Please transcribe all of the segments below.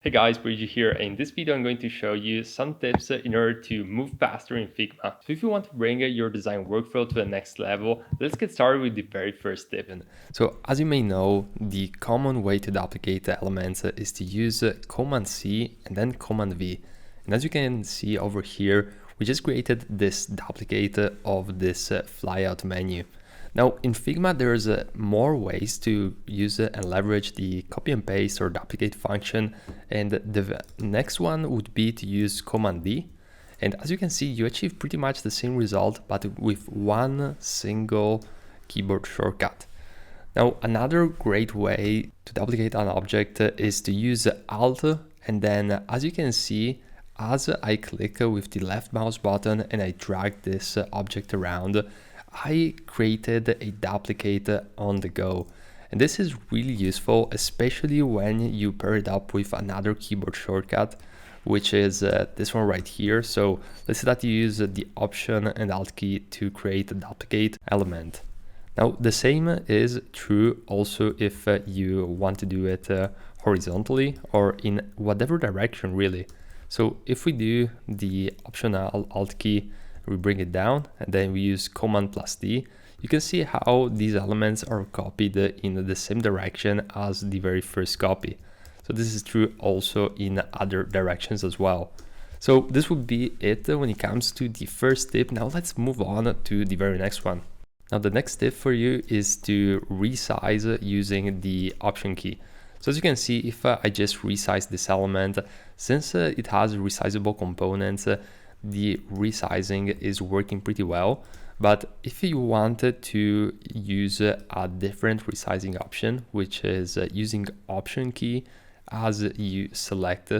Hey guys, Bridget here. In this video, I'm going to show you some tips in order to move faster in Figma. So if you want to bring your design workflow to the next level, let's get started with the very first tip. So as you may know, the common way to duplicate the elements is to use Command C and then Command V. And as you can see over here, we just created this duplicate of this flyout menu. Now in Figma, there's more ways to use and leverage the copy and paste or duplicate function. And the next one would be to use Command D. And as you can see, you achieve pretty much the same result, but with one single keyboard shortcut. Now, another great way to duplicate an object is to use Alt, and then as you can see, as I click with the left mouse button and I drag this object around, I created a duplicate on the go. And this is really useful, especially when you pair it up with another keyboard shortcut, which is this one right here. So let's say that you use the Option and Alt key to create a duplicate element. Now, the same is true also if you want to do it horizontally or in whatever direction really. So if we do the Optional Alt key, we bring it down and then we use Command plus D, you can see how these elements are copied in the same direction as the very first copy. So this is true also in other directions as well. So this would be it when it comes to the first tip. Now let's move on to the very next one. Now the next tip for you is to resize using the Option key. So as you can see, if I just resize this element, since it has resizable components, the resizing is working pretty well. But if you wanted to use a different resizing option, which is using Option key as you select,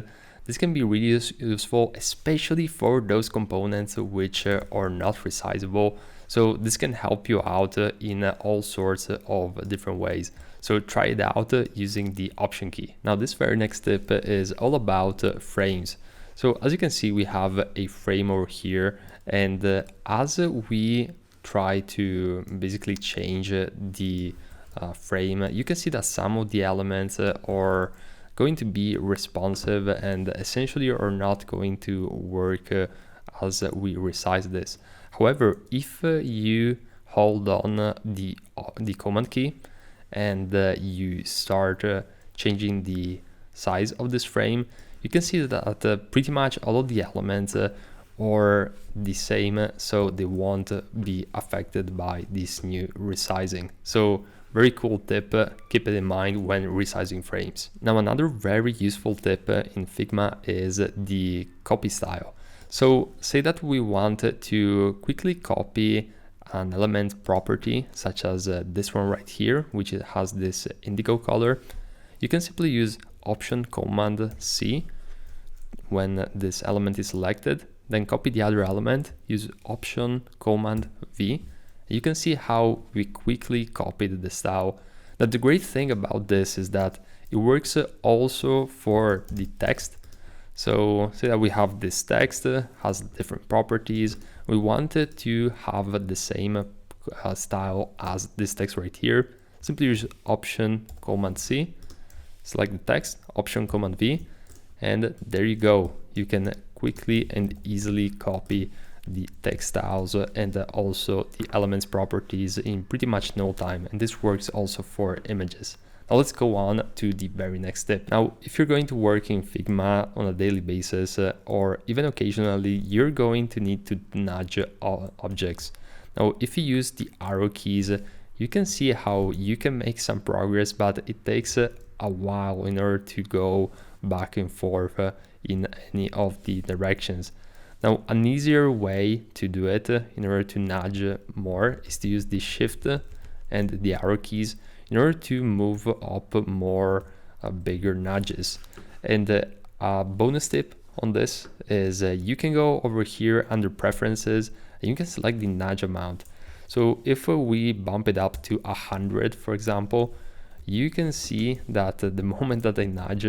this can be really useful, especially for those components which are not resizable. So this can help you out in all sorts of different ways. So try it out using the Option key. Now this very next tip is all about frames. So as you can see, we have a frame over here, and as we try to basically change the frame, you can see that some of the elements are going to be responsive and essentially are not going to work as we resize this. However, if you hold on the Command key and you start changing the size of this frame, you can see that pretty much all of the elements are the same, so they won't be affected by this new resizing. So very cool tip, keep it in mind when resizing frames. Now another very useful tip in Figma is the copy style. So say that we want to quickly copy an element property, such as this one right here, which has this indigo color. You can simply use Option Command C when this element is selected, then copy the other element, use Option Command V. You can see how we quickly copied the style. Now the great thing about this is that it works also for the text. So say that we have this text, has different properties. We wanted to have the same style as this text right here. Simply use Option Command C, select the text, Option Command V, and there you go. You can quickly and easily copy the text styles and also the elements properties in pretty much no time. And this works also for images. Now let's go on to the very next step. Now, if you're going to work in Figma on a daily basis or even occasionally, you're going to need to nudge objects. Now, if you use the arrow keys, you can see how you can make some progress, but it takes a while in order to go back and forth in any of the directions. Now, an easier way to do it in order to nudge more is to use the Shift and the arrow keys in order to move up more bigger nudges. And a bonus tip on this is you can go over here under Preferences and you can select the nudge amount. So if we bump it up to 100, for example, you can see that the moment that I nudge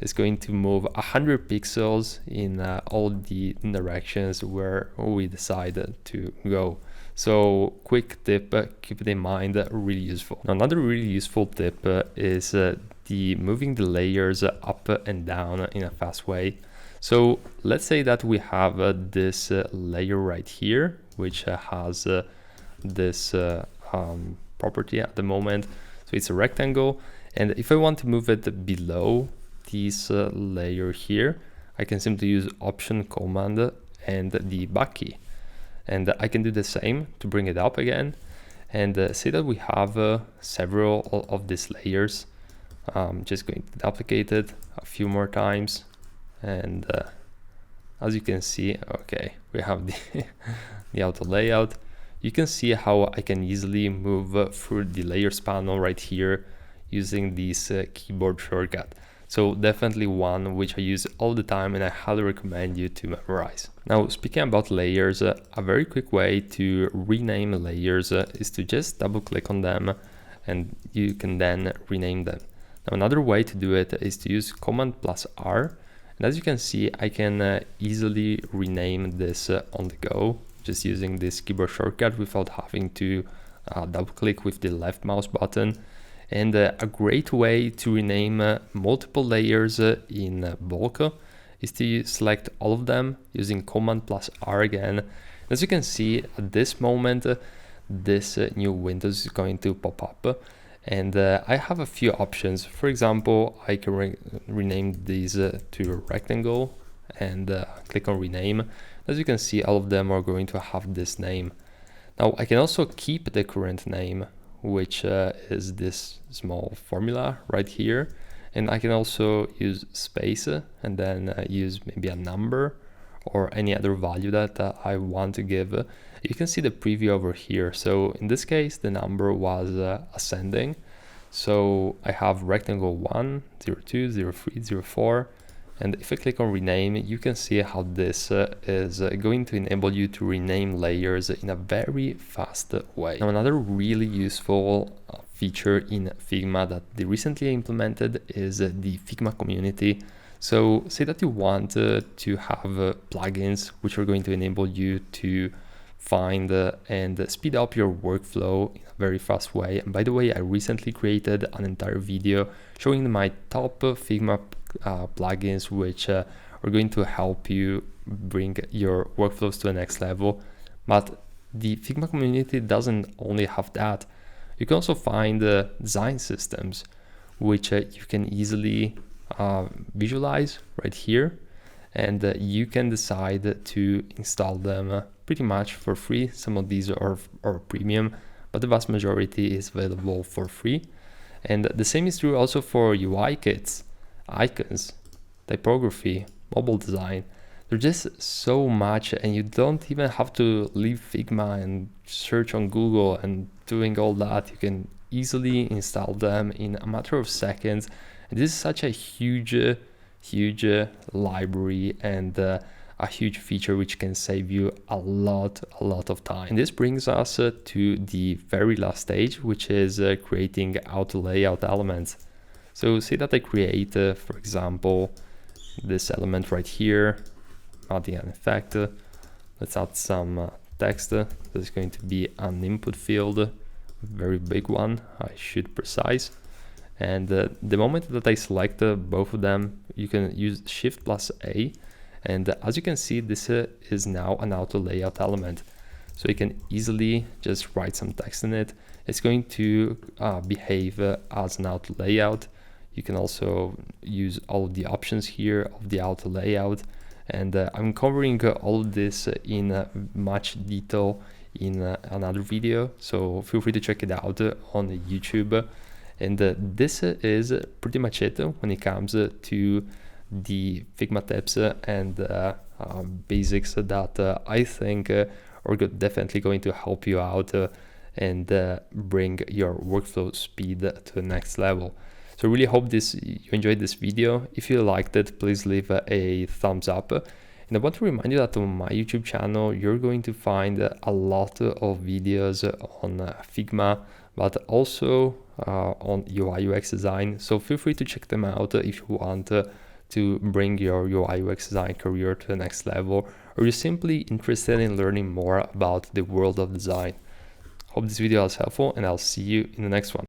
is going to move 100 pixels in all the directions where we decide to go. So quick tip, keep it in mind, really useful. Now, another really useful tip is the moving the layers up and down in a fast way. So let's say that we have this layer right here, which has this property at the moment. So it's a rectangle, and if I want to move it below this layer here, I can simply use Option Command and the back key, and I can do the same to bring it up again. And say that we have several of these layers. Just going to duplicate it a few more times, and as you can see, okay, we have the auto layout. You can see how I can easily move through the layers panel right here using this keyboard shortcut. So definitely one which I use all the time, and I highly recommend you to memorize. Now, speaking about layers, a very quick way to rename layers is to just double click on them, and you can then rename them. Now, another way to do it is to use Command plus R. And as you can see, I can easily rename this on the go, just using this keyboard shortcut without having to double click with the left mouse button. And a great way to rename multiple layers in bulk is to select all of them using Command plus R again. As you can see, at this moment, this new window is going to pop up. And I have a few options. For example, I can rename these to a rectangle and click on rename. As you can see, all of them are going to have this name. Now, I can also keep the current name, which is this small formula right here. And I can also use space and then use maybe a number or any other value that I want to give. You can see the preview over here. So in this case, the number was ascending. So I have rectangle 1, 0, 2, 0, 3, 0, 4. And if I click on rename, you can see how this is going to enable you to rename layers in a very fast way. Now, another really useful feature in Figma that they recently implemented is the Figma Community. So say that you want to have plugins which are going to enable you to find and speed up your workflow in a very fast way. And by the way, I recently created an entire video showing my top Figma plugins which are going to help you bring your workflows to the next level. But the Figma community doesn't only have that. You can also find design systems which you can easily visualize right here, and you can decide to install them pretty much for free. Some of these are premium, but the vast majority is available for free. And the same is true also for UI kits, icons, typography, mobile design. There's just so much, and you don't even have to leave Figma and search on Google and doing all that. You can easily install them in a matter of seconds. And this is such a huge library and a huge feature which can save you a lot of time. And this brings us to the very last stage, which is creating auto layout elements. So say that I create, for example, this element right here, adding an effect. Let's add some text. There's going to be an input field, a very big one, I should precise. And the moment that I select both of them, you can use Shift plus A. And as you can see, this is now an auto layout element. So you can easily just write some text in it. It's going to behave as an auto layout. You can also use all of the options here of the auto layout. And I'm covering all of this in much detail in another video. So feel free to check it out on YouTube. And this is pretty much it when it comes to the Figma tips and basics that I think are definitely going to help you out and bring your workflow speed to the next level. So really hope you enjoyed this video. If you liked it, please leave a thumbs up. And I want to remind you that on my YouTube channel, you're going to find a lot of videos on Figma, but also on UI UX design. So feel free to check them out if you want to bring your UI UX design career to the next level, or you're simply interested in learning more about the world of design. Hope this video was helpful, and I'll see you in the next one.